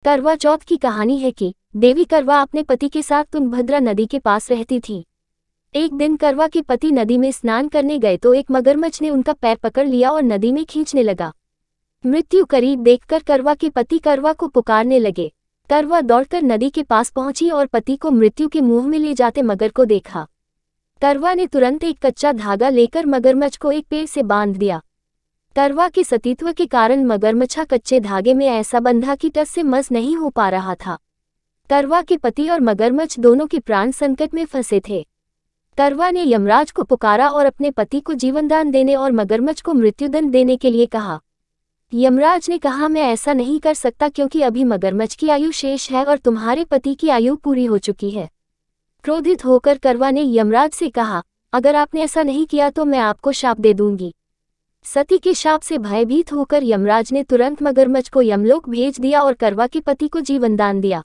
करवा चौथ की कहानी है कि देवी करवा अपने पति के साथ तुंगभद्रा नदी के पास रहती थी। एक दिन करवा के पति नदी में स्नान करने गए तो एक मगरमच्छ ने उनका पैर पकड़ लिया और नदी में खींचने लगा। मृत्यु करीब देखकर करवा के पति करवा को पुकारने लगे। करवा दौड़कर नदी के पास पहुंची और पति को मृत्यु के मुंह में ले जाते मगर को देखा। करवा ने तुरंत एक कच्चा धागा लेकर मगरमच्छ को एक पेड़ से बांध दिया। करवा के सतीत्व के कारण मगरमच्छा कच्चे धागे में ऐसा बंधा कि टस से मस नहीं हो पा रहा था। करवा के पति और मगरमच्छ दोनों के प्राण संकट में फंसे थे। करवा ने यमराज को पुकारा और अपने पति को जीवनदान देने और मगरमच्छ को मृत्युदंड देने के लिए कहा। यमराज ने कहा, मैं ऐसा नहीं कर सकता क्योंकि अभी मगरमच्छ की आयु शेष है और तुम्हारे पति की आयु पूरी हो चुकी है। क्रोधित होकर करवा ने यमराज से कहा, अगर आपने ऐसा नहीं किया तो मैं आपको शाप दे दूंगी। सती के शाप से भयभीत होकर यमराज ने तुरंत मगरमच्छ को यमलोक भेज दिया और करवा के पति को जीवनदान दिया।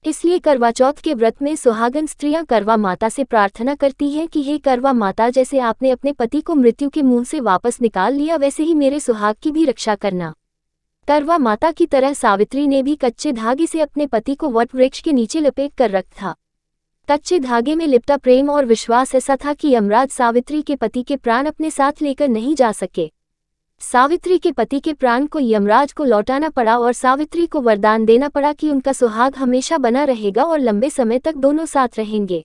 इसलिए करवा चौथ के व्रत में सुहागन स्त्रियां करवा माता से प्रार्थना करती हैं कि हे करवा माता, जैसे आपने अपने पति को मृत्यु के मुंह से वापस निकाल लिया वैसे ही मेरे सुहाग की भी रक्षा करना। करवा माता की तरह सावित्री ने भी कच्चे धागे से अपने पति को वट वृक्ष के नीचे लपेट कर रखा था। कच्चे धागे में लिपटा प्रेम और विश्वास ऐसा था कि यमराज सावित्री के पति के प्राण अपने साथ लेकर नहीं जा सके। सावित्री के पति के प्राण को यमराज को लौटाना पड़ा और सावित्री को वरदान देना पड़ा कि उनका सुहाग हमेशा बना रहेगा और लंबे समय तक दोनों साथ रहेंगे।